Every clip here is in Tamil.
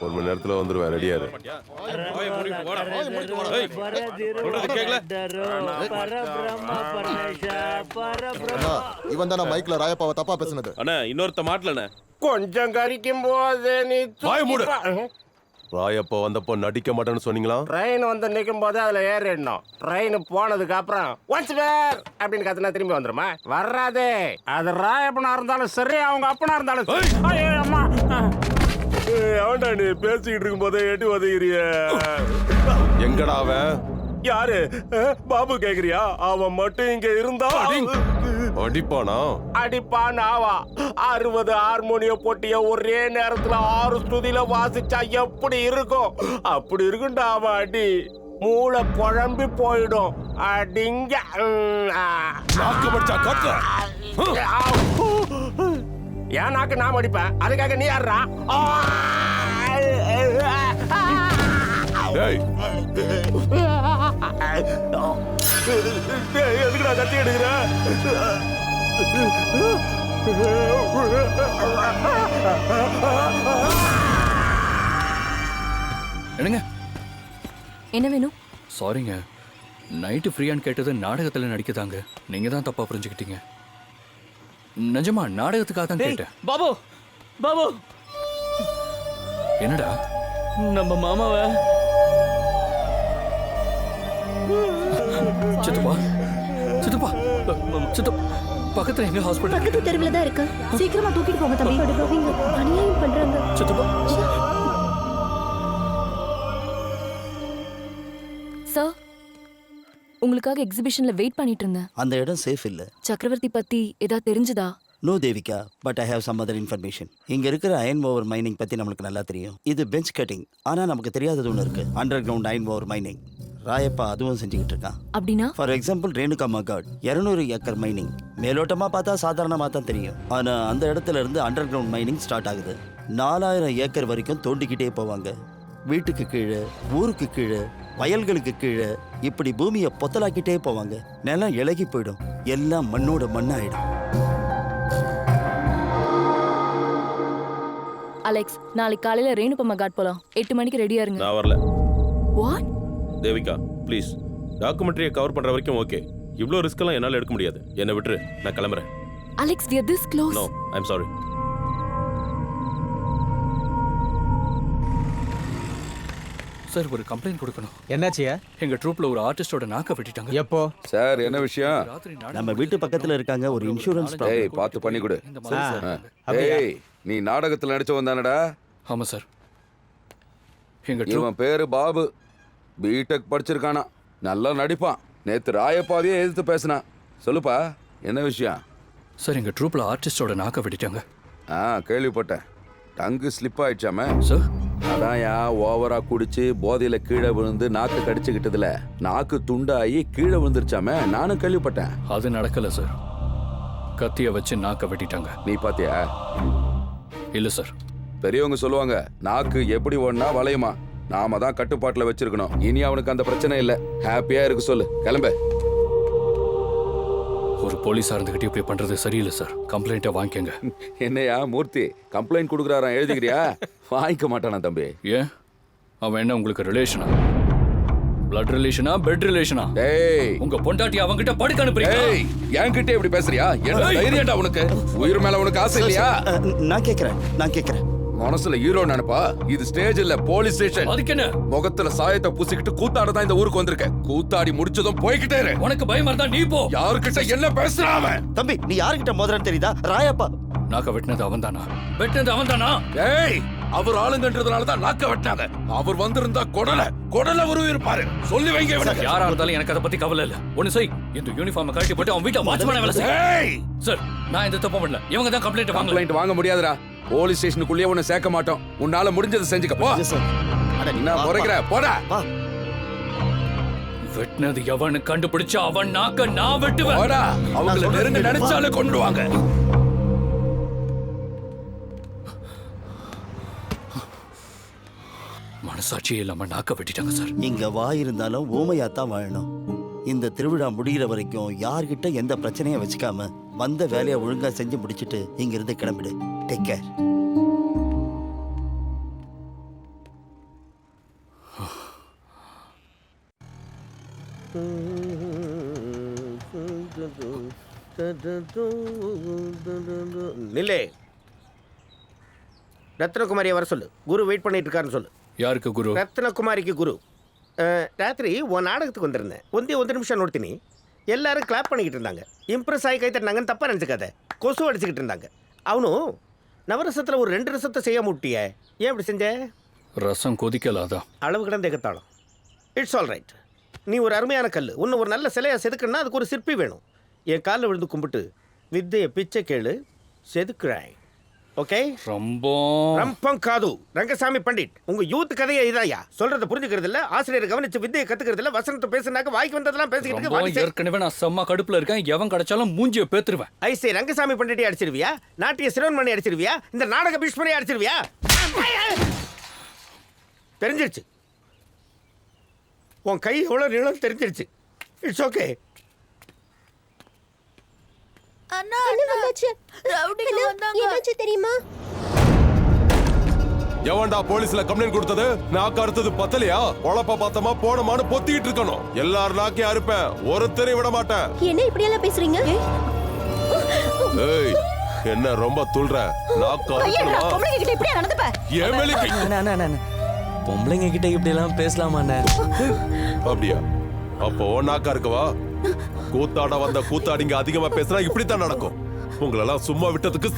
1 மணி நேரத்துல வந்துருவேன். ரெடியா இரு. இவன் தான மைக்ல ராயப்பாவை தப்பா பேசுனது. அண்ணா இன்னொருத்த மாட்டலண்ணே. கொஞ்சம் கறிக்கும் போது நீ வாய மூடு. ராயப்பா வந்தப்போ நடிக்க மாட்டேன்னு சொன்னீங்களா? ட்ரெயின் வந்து நிற்கும் போது அதுல ஏறிடணும். ட்ரெயின் போனதுக்கு அப்புறம் ஒன்ஸ் வேர் அப்படின்னு கத்துனா திரும்பி வந்துருமா? வராதே. அது ராயப்பனா இருந்தாலும் சரி, அவங்க அப்பனா இருந்தாலும் சரி. ஐயோ, அம்மா. அவன்டா நீ பேசிக்கிட்டு இருக்கும் போதே எட்டி உதகிறிய. எங்கடா அவன்? யாரு? பாபு கேக்குறியா? அவன் மட்டும் இங்க இருந்தா அடிப்பானா? அடிப்பான். ஆவா 60 ஹார்மோனிய போட்டிய ஒரே நேரத்துல 6 ஸ்துதியில வாசிச்சா எப்படி இருக்கும்? அப்படி இருக்குண்டா அவன் அடி. மூளை குழம்பி போயிடும். அடிங்க. நாக்கு படிச்சா கத்த. ஏன் நாக்கு நான் அடிப்பேன், அதுக்காக நீ யாரா? எதுக்குடா கத்தி எடுக்கிற? என்னங்க? என்ன வேணும்? சாரிங்க, நைட்டு ஃப்ரீயான்னு கேட்டது நாடகத்தில் நடிக்கதாங்க. நீங்க தான் தப்பா புரிஞ்சுக்கிட்டீங்க. நிஜமா நாடகத்துக்காக தான் கேட்டேன். பாபு பாபு, என்னடா? நம்ம மாமாவை சித்தப்பா சித்தப்பா சித்தப்பா பக்கத்துல எங்க ஹாஸ்பிடல்? பக்கத்து தெருவுல தான் இருக்கு. சீக்கிரமா தூக்கிட்டு போங்க தம்பி. அநியாயம் பண்றாங்க. சித்தப்பா சார், உங்களுக்காக எக்ஸிபிஷன்ல வெயிட் பண்ணிட்டு இருந்தேன். அந்த இடம் சேஃப் இல்ல. சக்கரவர்த்தி பத்தி ஏதாவது தெரிஞ்சதா? No Devika, but I have some other information. இங்க இருக்கிற அயன் ஓவர் மைனிங் பத்தி நம்மளுக்கு நல்லா தெரியும். இது பெஞ்ச் கட்டிங். ஆனா நமக்கு தெரியாதது ஒன்று இருக்கு. Underground iron ore mining. Rayappa அதுவும் செஞ்சுக்கிட்டு இருக்கான். அப்படின்னா? ஃபார் எக்ஸாம்பிள் ரேணுகா மகாட் 200 ஏக்கர் மைனிங். மேலோட்டமா பார்த்தா சாதாரணமா தான் தெரியும். ஆனா அந்த இடத்துல இருந்து அண்டர் கிரவுண்ட் மைனிங் ஸ்டார்ட் ஆகுது. 4000 ஏக்கர் வரைக்கும் தோண்டிக்கிட்டே போவாங்க. வீட்டுக்கு கீழே, ஊருக்கு கீழே, வயல்களுக்கு கீழே, இப்படி பூமியை பொத்தலாக்கிட்டே போவாங்க. நிலம் இலகி போயிடும். எல்லாம் மண்ணோட மண்ணாயிடும். அலெக்ஸ், நாளைக்கு காலையில ரேணுகா காட் போலாம். 8 மணிக்கு ரெடியா இருங்க. நான் வரல. வாட்? தேவிகா ப்ளீஸ், டாக்குமெண்ட்ரியை கவர் பண்ற வரைக்கும் ஓகே. இவ்ளோ ரிஸ்க் எல்லாம் என்னால எடுக்க முடியாது. என்ன விட்டுரு, நான் கிளம்புறேன். Alex, we are this close. No, I'm sorry. Sir, ஒரு கம்ப்ளைண்ட் கொடுக்கணும். என்னாச்சியா? எங்க ட்ரூப்ல ஒரு ஆர்டிஸ்டோட நாக்க வெட்டிட்டாங்க. எப்போ? சார் என்ன விஷயம்? நம்ம வீட்டு பக்கத்துல இருக்காங்க. ஒரு இன்சூரன்ஸ் ஏய் பார்த்து பண்ணி கொடு. ஏய் நீ நாடகத்துல நடிச்சு வந்தானடா? ஆமா சார். எங்க இவன் பேரு பாபு. பிடெக் படிச்சிருக்கானா. நல்லா நடிப்பான். நேத்து ராயப்பாவையே எதிர்த்து பேசினான். சொல்லுப்பா என்ன விஷயம்? சார், எங்க ட்ரூப்ல ஆர்டிஸ்டோட நாக்க வெட்டிட்டாங்க. கேள்விப்பட்டேன். டங்கு ஸ்லிப் ஆயிடுச்சாமே சார். அதான் ஓவரா குடிச்சு போதையில கீழே விழுந்து நாக்கு கடிச்சுக்கிட்டதுல நாக்கு துண்டாகி கீழே விழுந்துருச்சாமே. நானும் கேள்விப்பட்டேன். அது நடக்கல சார். கத்திய வச்சு நாக்க வெட்டிட்டாங்க. நீ பாத்தியா? இல்ல சார். பெரியவங்க சொல்லுவாங்க நாக்கு எப்படி ஒண்ணா வளையுமா. நாம தான் கட்டுப்பாட்டுல வச்சிருக்கணும். இனி அவனுக்கு அந்த பிரச்சனை இல்ல. ஹாப்பியா இருக்கு. சொல்லு, கிளம்பு. ஒரு போலீஸா இருந்துகிட்டு இப்படி பண்றது சரியில்லை சார். கம்ப்ளைண்ட்டை வாங்கிக்கங்க. என்னையா மூர்த்தி கம்ப்ளைண்ட் கொடுக்குறாராம், எழுதிக்கிறியா? வாங்கிக்க மாட்டானா தம்பி? ஏன், அவன் என்ன உங்களுக்கு ரிலேஷனா? Blood ரிலேஷனா, bed ரிலேஷனா? டேய், உங்க பொண்டாட்டி அவங்கிட்ட படுக்க அனுப்புறீங்க. டேய், என்கிட்ட இப்படி பேசுறியா? என்ன தைரியம்டா உனக்கு? உயிர் மேல உனக்கு ஆசை இல்லையா? நான் கேக்குறேன். மனசுல ஹீரோ நினைப்பா? இது ஸ்டேஜ் இல்ல, போலீஸ் ஸ்டேஷன். அதுக்கு என்ன? முகத்துல சாயத்தை பூசிக்கிட்டு கூத்தாட தான் இந்த ஊருக்கு வந்திருக்கேன். கூத்தாடி முடிச்சதும் போய்கிட்டே இரு. உனக்கு பயமா இருந்தா நீ போ. யாருக்கிட்ட என்ன பேசுறான் அவன்? தம்பி, நீ யாருக்கிட்ட மோதிரன்னு தெரியுதா? ராயப்பா நாக்க வெட்டினது அவன்தானா? வெட்டினது அவன்தானா? ஏய், அவர் ஆளுங்கன்றதுனால தான் நாக்க வெட்டினாங்க. அவர் வந்திருந்தா கொடல உருவி இருப்பாரு. சொல்லி வைங்க இவனுக்கு. யாரா இருந்தாலும் எனக்கு அதை பத்தி கவலை இல்ல. ஒண்ணு செய், இந்த யூனிஃபார்ம் கழட்டி போட்டு அவன் வீட்டை வாட்ச்மேனா வேலை செய். ஏய் சார், நான் இந்த தப்பு பண்ணல. இவங்க தான் கம்ப்ளைண்ட் வாங்கல. கம்ப்ளைண்ட் வாங்க முடியாதுடா. போலீஸ் ஸ்டேஷனுக்குள்ளே உன்னை சேர்க்க மாட்டோம். உன்னால முடிஞ்சதை செஞ்சுக்க போ. என்ன முறைக்கிற? போடா. வெட்டினது எவனு கண்டுபிடிச்சா அவன் நாக்க நான் வெட்டுவேன். போடா. அவங்கள நெருங்க நினைச்சாலே கொன்றுவாங்க. மனசாட்சி இல்லாம நாக்க வெட்டிட்டாங்க சார். இங்க வாய் இருந்தாலும் ஊமையாத்தான் வாழணும். இந்த திருவிழா முடிகிற வரைக்கும் யார்கிட்ட எந்த பிரச்சனையும் வச்சுக்காம வந்த வேலையை ஒழுங்கா செஞ்சு முடிச்சிட்டு இங்க இருந்து கிளம்பிடு. Take care. நில்லே, ரத்னகுமாரியை வர சொல்லு. குரு வெயிட் பண்ணிட்டு இருக்காருன்னு சொல்லு. யாருக்கு குரு? ரத்னகுமாரிக்கு குரு. ராத்திரி உன் நாடகத்துக்கு வந்திருந்தேன். ஒரு நிமிஷம் நோட்டினி. எல்லாரும் கிளாப் பண்ணிக்கிட்டு இருந்தாங்க. இம்ப்ரெஸ் ஆகி கை தட்டினாங்கன்னு தப்பா நினச்சிக்காத. கொசு அடிச்சுக்கிட்டு இருந்தாங்க. அவனும் நவரசத்தில் ஒரு 2 ரசத்தை செய்ய முட்டிய. ஏன் இப்படி செஞ்ச? ரசம் கொதிக்கலாதான். அளவு கிடந்த எகத்தாளம். It's all right. நீ ஒரு அருமையான கல். இன்னும் ஒரு நல்ல சிலையை செதுக்கணும்னா அதுக்கு ஒரு சிற்பி வேணும். என் காலில் விழுந்து கும்பிட்டு வித்தையை பிச்சை கேளு, செதுக்குறேன். ஓகே? ரம்பம் காது ரங்கசாமி பண்டிட். உங்க யூத் கதையை இதாயா சொல்றத புரிஞ்சுக்கிறது இல்ல. ஆசிரியர் கவனிச்சு வித்தையை கத்துக்கிறது இல்ல. வசனத்தை பேசுனாக்க வாய்க்கு வந்ததெல்லாம் பேசிக்கிட்டு. ஏற்கனவே நான் செம்ம கடுப்புல இருக்கேன். எவன் கிடைச்சாலும் மூஞ்சியை பேத்துருவேன். ஐசே ரங்கசாமி பண்டிட்டை அடிச்சிருவியா? நாட்டிய சிரோன்மணி அடிச்சிருவியா? இந்த நாடக பீஷ்மரை அடிச்சிருவியா? தெரிஞ்சிருச்சு. உன் கை எவ்வளவு நீளம் தெரிஞ்சிருச்சு. It's okay. அண்ணா என்னாச்சு தெரியுமா? எவன்டா போலீஸ்ல கம்ப்ளைண்ட் கொடுத்தது? நாக்கு அறுத்தது பத்தலையா? பொழப்ப பார்த்தமா போனமானு பொத்திட்டு இருக்கணும். எல்லாரும் நாக்கே அறுப்பேன், ஒருத்தரை விட மாட்டேன். என்ன இப்படி எல்லாம் பேசுறீங்க? ஏய், என்ன ரொம்ப துள்ற? நாக்கு அறுக்கணுமா? ஏன் மேலே பொம்பளைங்க கிட்ட இப்படி எல்லாம் பேசலாமா? அப்படியா? அப்போ நாக்கா இருக்கவா? கூத்தாட வந்த கூத்தாடிங்க அதிகமா பேசினா இப்படித்தான் நடக்கும். உங்களெல்லாம் சும்மா விட்டதுக்கு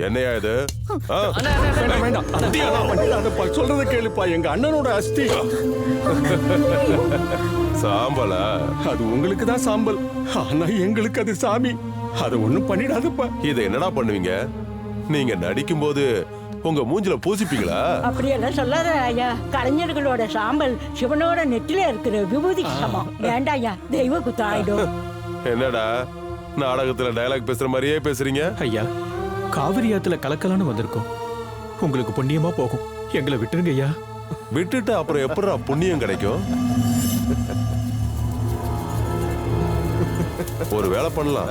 என்னையா இது? சொல்றத கேளுப்பா. எங்க அண்ணனோட அஸ்தி சாம்பலா? அது உங்களுக்கு தான் சாம்பல், ஆனா எங்களுக்கு அது சாமி. அதை ஒண்ணும் பண்ணிடாதப்பா. இதை என்னடா பண்ணுவீங்க? நீங்க நடிக்கும் போது உங்க மூஞ்சில பூசிப்பீங்களா? அப்படியெல்லாம் சொல்லாத ஐயா. கலைஞர்களோட சாம்பல் சிவனோட நெத்தில இருக்கிற விபூதிக்கு சமம். வேண்டாயா, தெய்வ குத்தம் ஆயிடும். என்னடா நாடகத்துல டயலாக் பேசுற மாதிரியே பேசுறீங்க? ஐயா, காவிரி ஆத்துல கலக்கலான்னு வந்திருக்கோம். உங்களுக்கு புண்ணியமா போகும். எங்களை விட்டுருங்க ஐயா. விட்டுட்டு அப்புறம் எப்படா புண்ணியம் கிடைக்கும்? ஒரு வேலை பண்ணலாம்.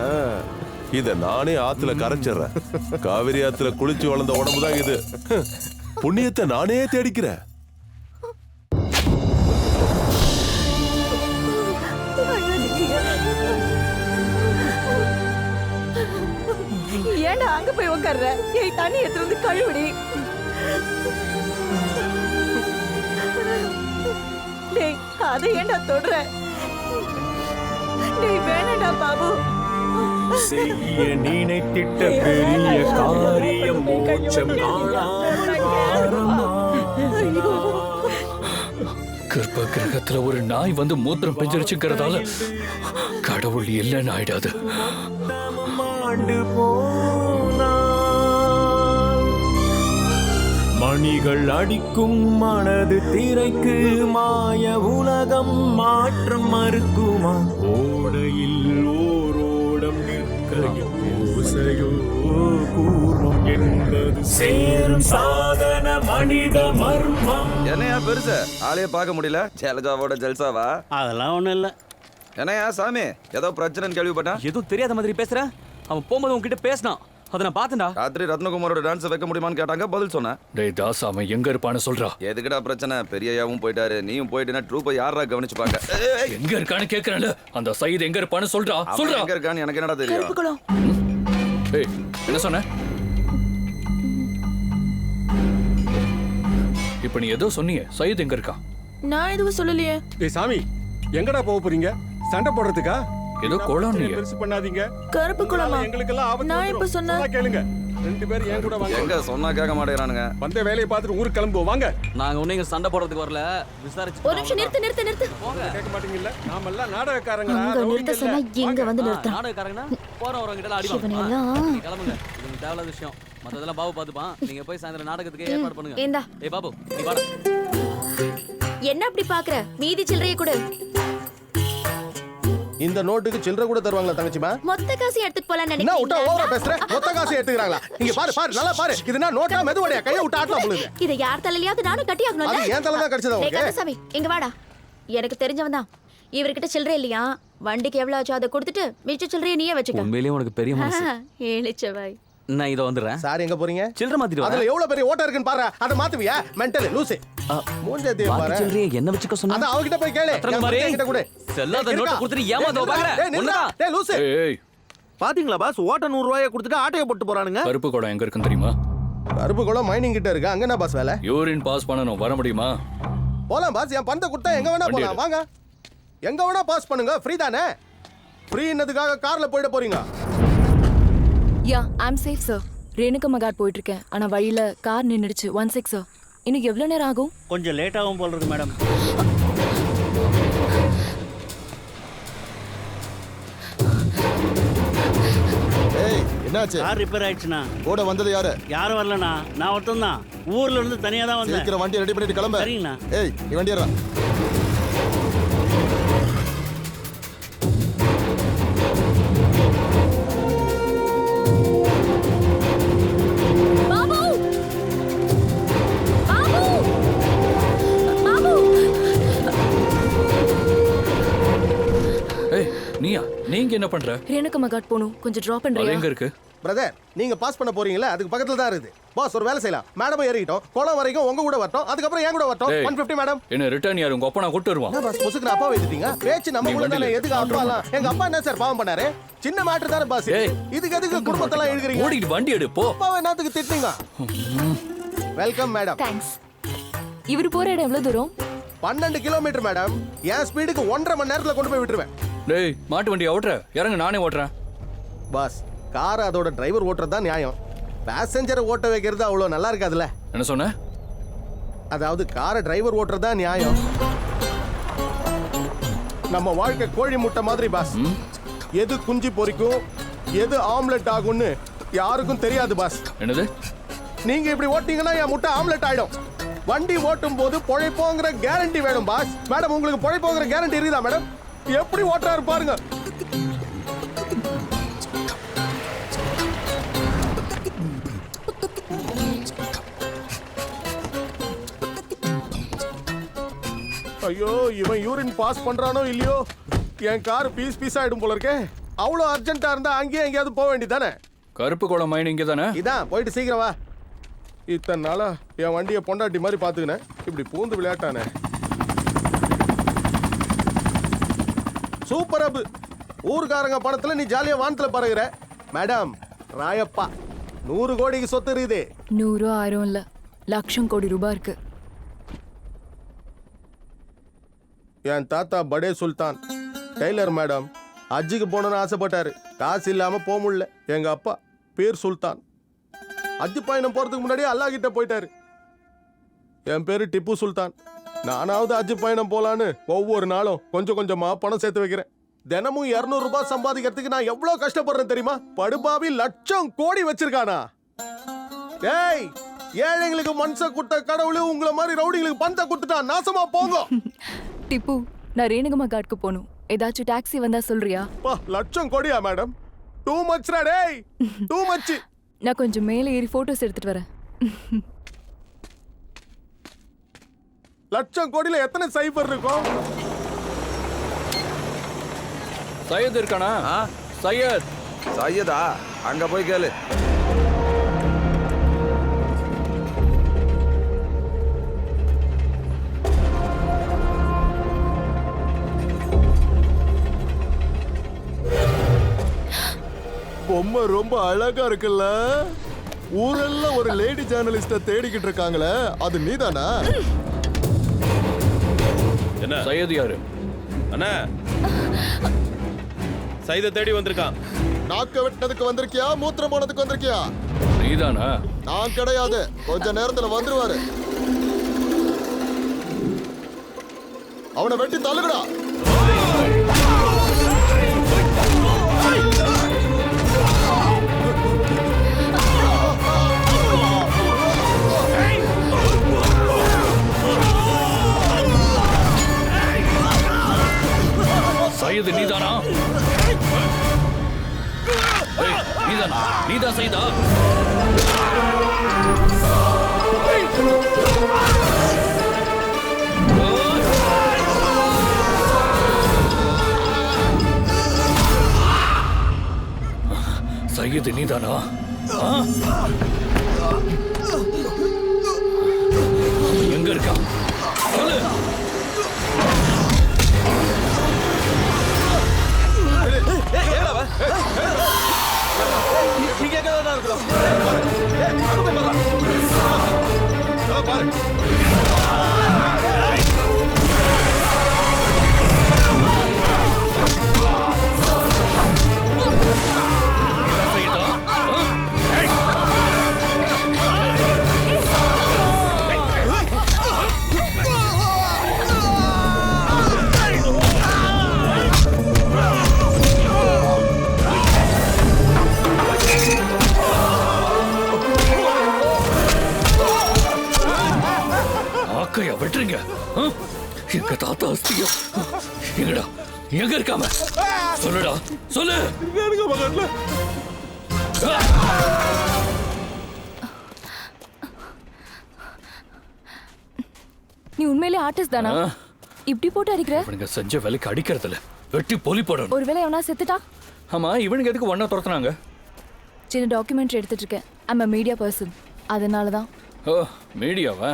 இத நானே ஆத்துல கரைச்சிடுறேன். காவிரி ஆத்துல குளிச்சு வளர்ந்த உடம்புதான் இது. புண்ணியத்தை நானே தேடிக்கிறேன். ஏன்டா அங்க போய் உட்கார்ற? ஏய், தண்ணி எடுத்து வந்து கழுவுடி. டேய், அதை ஏன்டா தொடுற? டேய், வேணாடா பாபு. செய்ய நினைத்திட்ட பெரிய காரியம் மோட்சம் கர்ப்ப கிரகத்துல ஒரு நாய் வந்து மூத்திரம் பெஞ்சிருச்சுங்கிறதால கடவுள் இல்லைன்னு ஆயிடாது. மணிகள் அடிக்கும் மனது திரைக்கு மாய உலகம் மாற்றம் மறுக்குமா? ஓடையில் ஓரோடம் நிற்கையும் ஓசையோ கூறும் என்பது சேரும் சாதன மனித மர்மம். என்னையா பெருசு ஆளையே பார்க்க முடியல? ஜலஜாவோட ஜல்சாவா? அதெல்லாம் ஒண்ணும் இல்ல. என்னையா சாமி ஏதோ பிரச்சனைன்னு கேள்விப்பட்டேன். எதுவும் தெரியாத மாதிரி பேசுற. அவன் போகும்போது உன்கிட்ட பேசினான், அதை நான் பார்த்தேன்டா. ராத்திரி ரத்னகுமாரோட டான்ஸ் வைக்க முடியுமான்னு கேட்டாங்க, பதில் சொன்னேன். டேய் தாஸ், அவன் எங்க இருப்பான்னு சொல்றா. எதுக்குடா பிரச்சனை? பெரியயாவும் போயிட்டாரு, நீயும் போயிட்டுனா ட்ரூப்பை யாரா கவனிச்சுப்பாங்க? எங்க இருக்கான்னு கேக்குறேன்ல, அந்த சைடு எங்க இருப்பான்னு சொல்றா. சொல்றா எங்க இருக்கான்னு எனக்கு என்னடா தெரியும்? ஏய், என்ன சொன்ன? இப்ப நீ ஏதோ சொன்னீங்க, சையத் எங்க இருக்கா? நான் எதுவும் சொல்லலையே. டேய் சாமி, எங்கடா போக போறீங்க? சண்டை போடுறதுக்கா? ஏதோ கோலம் நீ பெருசு பண்ணாதீங்க. கருப்பு குளமா? எங்களுக்கெல்லாம் ஆபத்து. நான் இப்ப சொன்னேன். கேளுங்க. 2 பேரும் ஏன் கூட வாங்க. எங்க சொன்னா கேட்க மாட்டேங்கிறானுங்க. வந்த வேலையை பார்த்துட்டு ஊருக்கு கிளம்புவோம் வாங்க. நாங்க ஒண்ணு இங்க சண்டை போடுறதுக்கு வரல, விசாரிச்சு. ஒரு நிமிஷம் நிறுத்து. கேட்க மாட்டீங்கல்ல? நாமெல்லாம் நாடகக்காரங்க. அங்க நிறுத்த சொன்னா இங்க வந்து நிறுத்த. நாடகக்காரங்கன்னா போறவங்க கிட்ட அடி வாங்க. கிளம்புங்க, இது தேவையில்லாத விஷயம். மத்ததெல்லாம் பாபு பாத்துப்பான். நீங்க போய் சாயந்தரம் நாடகத்துக்கு ஏற்பாடு பண்ணுங்க. ஏண்டா? ஏய் பாபு, நீ வாடா. என்ன அப்படி பாக்குற? மீதி சில்லறைய கொடு. இந்த நோட்டுக்கு சில்லறை கூட தருவாங்களா தங்கச்சிமா? மொத்த காசு எடுத்துட்டு போலாம் என்ன நினைக்கிறீங்க? விட்டா ஓவரா பேசுற? மொத்த காசு எடுத்துக்கறாங்களா? இங்க பாரு நல்லா பாரு. இதுனா நோட்டா மெதுவடையா? கைய விட்டு ஆட்டலாம் போலுது. இத யார் தலையிலயாவது நானும் கட்டி ஆகணும்ல. அது ஏன் தலை தான் கடிச்சதா டேய் உங்களுக்கு? கந்தசாமி, இங்க வாடா. எனக்கு தெரிஞ்சவன் தான். இவர்கிட்ட சில்லறை இல்லையா? வண்டிக்கு எவ்வளவு ஆச்சோ அதை கொடுத்துட்டு மிச்ச சில்லறைய நீயே வச்சுக்க. உண்மையிலேயே உனக்கு பெரிய மனசு. ஏளிச்சவாய். நான் இத வந்துறேன். சார் எங்க போறீங்க? சில்லற மாத்திட்டு அதுல வரேன். எவ்வளவு பெரிய ஓட்டை இருக்குன்னு பாரு. அத மாத்துவியா? மெண்டல் லூசு. மூஞ்சே பாரு. சில்லறைய என்ன வச்சுக்க சொன்னா? அத அவகிட்ட போய் கேளு. என்கிட்ட கூட. செல்லாத நோட்ட கொடுத்துட்டு ஏமாத்த பாக்குற. ஒண்ணுடா. டேய் லூசு. ஏய் பாத்தீங்களா பாஸ், ஓட்ட 100 ரூபாயை கொடுத்துட்டு ஆட்டைய போட்டு போறானுங்க. கருப்பு குடம் எங்க இருக்குன்னு தெரியுமா? கருப்பு குளம் மைனிங் கிட்ட இருக்கு. அங்க என்ன பாஸ் வேலை? யூரின் பாஸ் பண்ணனும். வர முடியுமா? போலாம் பாஸ். என் பணத்தை கொடுத்தா எங்க வேணா போலாம். வாங்க. எங்க வேணா பாஸ் பண்ணுங்க. ஃப்ரீ தானே? ஃப்ரீன்னதுக்காக கார்ல போயிட போறீங்க? யா ஐ அம் சேஃப் சார். ரேணுகா மகாட் போயிட்டு இருக்கேன். ஆனா வழியில கார் நின்னுடுச்சு. 16 சார். இன்னும் எவ்வளவு நேரம் ஆகும்? கொஞ்சம் லேட் ஆகும் போல இருக்கு மேடம். ஏய் என்னாச்சு? கார் ரிப்பேர் ஆயிடுச்சுண்ணா. கூட வந்தது யாரு? யாரும் வரலண்ணா, நான் ஒருத்தன் தான். ஊர்ல இருந்து தனியா தான் வந்தேன். சீக்கிரம் வண்டி ரெடி பண்ணிட்டு கிளம்பு. சரிங்கண்ணா. ஏய் நீ வண்டி ஏறா. பாபு பாபு பாபு ஏய் நீயா? நீங்க என்ன பண்ற? ரேணுகா மகாட் போணும். கொஞ்சம் டிராப் அது பண்றியா? எங்க இருக்கு? பிரதர் நீங்க பாஸ் பண்ண போறீங்களா? அதுக்கு பக்கத்துல தான் இருக்குது. பாஸ் ஒரு வேலை செய்யலாம். மேடம் ஏறிட்டோம். குளம் வரைக்கும் உங்க கூட வரட்டும். அதுக்கப்புறம் என் கூட வரட்டும். 150 மேடம். என்ன ரிட்டர்ன் யாரு? உங்க அப்பா நான் கூட்டி வருவான். என்ன பாஸ் முசுக்குற அப்பா வைத்துட்டீங்க? பேச்சு நம்ம கூட தானே. எதுக்கு அப்பாலாம்? எங்க அப்பா என்ன சார் பாவம் பண்ணாரு? சின்ன மேட்டர் தானே பாஸ். இதுக்கு எதுக்கு குடும்பத்தெல்லாம் இழுக்குறீங்க? ஓடிட்டு வண்டி எடு போ. அப்பாவை என்னத்துக்கு திட்டுறீங்க? Welcome madam. தேங்க்ஸ். இவர் போற இடம் எவ்வளவு தூரம்? 12 கிலோமீட்டர் மேடம். என் ஸ்பீடுக்கு 1.5 மணி நேரத்துல கொண்டு போய் விட்டுருவேன். டேய் மாட்டு வண்டி ஓட்டுற. இறங்க, நானே ஓட்டுறேன். பாஸ் கார் அதோட டிரைவர் ஓட்டுறது தான் நியாயம். பேசஞ்சரை ஓட்ட வைக்கிறது அவ்வளவு நல்லா இருக்காதுல்ல. என்ன சொன்ன? அதாவது காரை டிரைவர் ஓட்டுறது தான் நியாயம். நம்ம வாழ்க்கை கோழி முட்டை மாதிரி பாஸ். எது குஞ்சு பொரிக்கும், எது ஆம்லெட் ஆகும்னு யாருக்கும் தெரியாது பாஸ். என்னது? நீங்க இப்படி ஓட்டிங்கன்னா என் முட்டை ஆம்லெட் ஆயிடும். வண்டி ஓட்டும் போது பொழைப்போங்கிற கேரண்டி வேணும் பாஸ். மேடம் உங்களுக்கு பொழைப்போங்கிற கேரண்டி இருக்குதா மேடம்? எப்படி ஓட்டுறாரு பாருங்க. ஐயோ இவன் யூரின் பாஸ் பண்றானோ இல்லையோ, என் கார் பீஸ் பீஸ் ஆயிடும் போல இருக்கே. அவ்வளோ அர்ஜென்ட்டா இருந்தா அங்கேயே எங்கேயாவது போக வேண்டியதானே? கருப்பு குளம் மைன் இங்கே தானே? இதான் போயிட்டு சீக்கிரம் வா. இத்தனை நாளா என் வண்டியை பொண்டாட்டி மாதிரி பாத்துக்கினேன். இப்படி பூந்து விளையாட்டானே. சூப்பர் அப். ஊர்காரங்க பணத்துல நீ ஜாலியா வானத்துல பறகுற. மேடம் ராயப்பா 100 கோடிக்கு சொத்து இருக்குது. 100 1000 இல்ல, லட்சம் கோடி ரூபாய் இருக்கு. என் தாத்தா படே சுல்தான் டெய்லர் மேடம். ஹஜ்ஜுக்கு போகணும்னு ஆசைப்பட்டாரு. காசு இல்லாம போக முடியல. எங்க அப்பா பேர் சுல்தான். ஹஜ்ஜு பயணம் போறதுக்கு முன்னாடியே அல்லாஹ் கிட்ட போயிட்டாரு. என் பேரு டிப்பு சுல்தான். நானாவது ஹஜ்ஜு பயணம் போலான்னு ஒவ்வொரு நாளும் கொஞ்சம் கொஞ்சமா பணம் சேர்த்து வைக்கிறேன். தினமும் 200 ரூபாய் சம்பாதிக்கிறதுக்கு நான் எவ்வளவு கஷ்டப்படுறேன் தெரியுமா? படுபாவி லட்சம் கோடி வச்சிருக்கானா? ஏய் ஏழைங்களுக்கு மனச குட்ட கடவுளு உங்களை மாதிரி ரவுடிங்களுக்கு பணத்தை கொடுத்துட்டா. நாசமா போங்க. டிப்பு நான் ரேணுகா மகாட்க்கு போகணும். ஏதாச்சும் டாக்ஸி வந்தா சொல்றியா? லட்சம் கோடியா மேடம்? டூ மச் ரா டேய். Too much. நான் கொஞ்சம் மேலே ஏறி போட்டோஸ் எடுத்துட்டு வரேன். லட்சம் கோடியில எத்தனை சைபர் இருக்கும்? சையத் இருக்கானா? சையத். சையதா? அங்க போய் கேளு. பொம்மை ரொம்ப அழகா இருக்குல்ல? ஊரெல்லாம் ஒரு லேடி ஜேர்னலிஸ்ட தேடிக்கிட்டு இருக்காங்களே, அது நீதானா? என்ன சையத் யாரு? அண்ணா சையத தேடி வந்திருக்கான். நாக்க வெட்டதுக்கு வந்திருக்கியா, மூத்திரம் போனதுக்கு வந்திருக்கியா? நீதானா? நான் கிடையாது. கொஞ்ச நேரத்துல வந்துருவாரு. அவனை வெட்டி தள்ளுகடா. சையது நீதானா? நீதானா? நீதான் சையதா? செய்யுது நீதானா? எங்க இருக்கான் சொல்லு. ஆக்கையா வெட்டுறீங்க? எங்க தாத்தா அஸ்தியா எங்கடா? எங்க இருக்காம சொல்லுடா சொல்லு. நீ உண்மையிலே ஆர்டிஸ்ட் தானா? இப்படி போட்டு அடிக்கிற? இவனுங்க செஞ்ச வேலைக்கு அடிக்கிறதுல வெட்டி போலி போடணும். ஒருவேளை எவனா செத்துட்டா? ஆமா, இவனுங்க எதுக்கு ஒண்ணா துரத்துனாங்க? சின்ன டாக்குமெண்ட்ரி எடுத்துட்டு இருக்கேன். I'm a media person. அதனால தான். ஓ, மீடியாவா?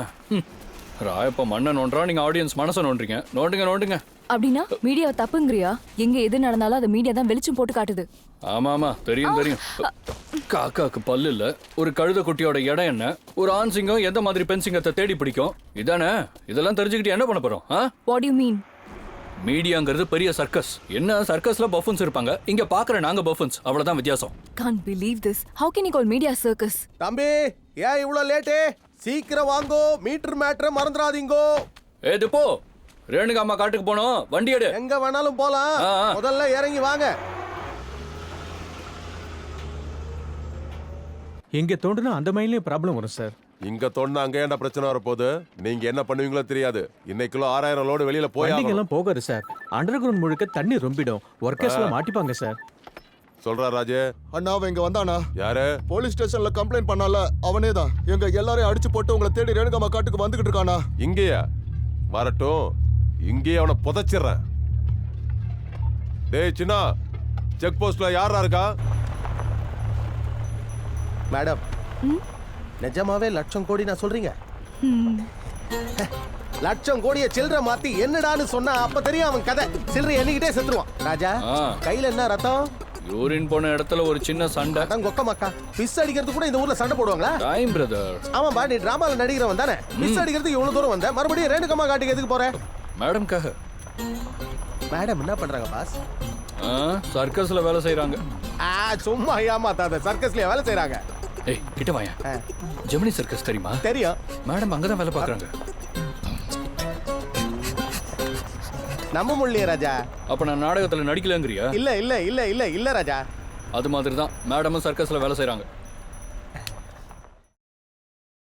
ராயப்ப மண்ணை நோன்றா, நீங்க ஆடியன்ஸ் மனசை நோண்டுறீங்க. நோண்டுங்க. அப்படின்னா மீடியாவை தப்புங்கிறியா? எங்க எது நடந்தாலும் அதை மீடியா தான் வெளிச்சம் போட்டு காட்டுது. ஆமா தெரியும். காக்காக்கு பல்லு இல்ல, ஒரு கழுத குட்டியோட இடம் என்ன, ஒரு ஆண் சிங்கம் எந்த மாதிரி பெண் சிங்கத்தை தேடி பிடிக்கும், இதானே? இதெல்லாம் தெரிஞ்சுக்கிட்டு என்ன பண்ண போறோம்? What do you mean? மீடியாங்கிறது பெரிய சர்க்கஸ். என்ன சர்க்கஸ்ல பஃபன்ஸ் இருப்பாங்க, இங்க பாக்குற நாங்க பஃபன்ஸ், அவ்வளவுதான் வித்தியாசம். Can't believe this. How can you call media circus? தம்பி ஏன் இவ்வளவு லேட்டு? சீக்கிரம் வாங்கோ, மீட்டர் மேட்டரை மறந்துடாதீங்கோ. திப்போ, ரேணுகா அம்மா காட்டுக்கு போனோம், வண்டி எடு. எங்க வேணாலும் போலாம், முதல்ல இறங்கி வாங்க. இங்க தோண்டுனா அந்த மைன்லயும் ப்ராப்ளம் வரும் சார். இங்க தோணுனா அங்க ஏன்டா பிரச்சனை வரப்போகுது? நீங்க என்ன பண்ணுவீங்களோ தெரியாது. இன்னைக்குள்ள 6000 லோடு வெளியில எல்லாம் போகாது சார். அண்டர் கிரவுண்ட் முழுக்க தண்ணி ரொம்பிடும். ஒர்க்கர்ஸ்ல மாட்டிப்பாங்க சார். சொல்றா ராஜே. அண்ணா அவன் இங்க வந்தானா? யாரு? போலீஸ் ஸ்டேஷன்ல கம்ப்ளைண்ட் பண்ணால அவனே தான். எங்க எல்லாரையும் அடிச்சு போட்டு உங்களை தேடி ரேணுகாமா காட்டுக்கு வந்துகிட்டு இருக்கானா? இங்கேயா? வரட்டும், இங்கேயே அவனை புதைச்சிடுறேன். டேய் சின்னா, செக் போஸ்ட்ல யாரா இருக்கா? மேடம், நிஜமாவே லட்சம் கோடி நான் சொல்றீங்க? லட்சம் கோடியை சில்லற மாத்தி என்னடான்னு சொன்னா அப்ப தெரியும் அவன் கதை. சில்லறை எண்ணிக்கிட்டே செத்துருவான். ராஜா, கையில என்ன ரத்தம்? யூரின் போன இடத்துல ஒரு சின்ன சண்டை. அதான் கொக்க மக்கா. பிஸ் அடிக்கிறது கூட இந்த ஊர்ல சண்டை போடுவாங்களா? Time brother. ஆமாம்பா, நீ டிராமால நடிக்கிறவன் தானே. பிஸ் அடிக்கிறதுக்கு இவ்வளவு தூரம் வந்த, மறுபடியும் ரேணுகம்மா காட்டுக்கு எதுக்கு போற? மேடம்காக. மேடம் என்ன பண்றாங்க பாஸ்? சர்க்கஸ்ல வேலை செய்யறாங்க. சும்மா ஏமாத்தாத, சர்க்கஸ்ல வேலை செய்யறாங்க. ஏய் கிட்ட வாயா. ஜெமினி சர்க்கஸ் தெரியுமா? தெரியும். மேடம் அங்கதான் வேலை பாக்குறாங்க. நம்ம முள்ளிய ராஜா. அப்ப நான் நாடகத்துல நடிக்கலங்கறியா? இல்ல ராஜா. அது மாதிரி தான் மேடமும் சர்க்கஸ்ல வேலை செய்யறாங்க.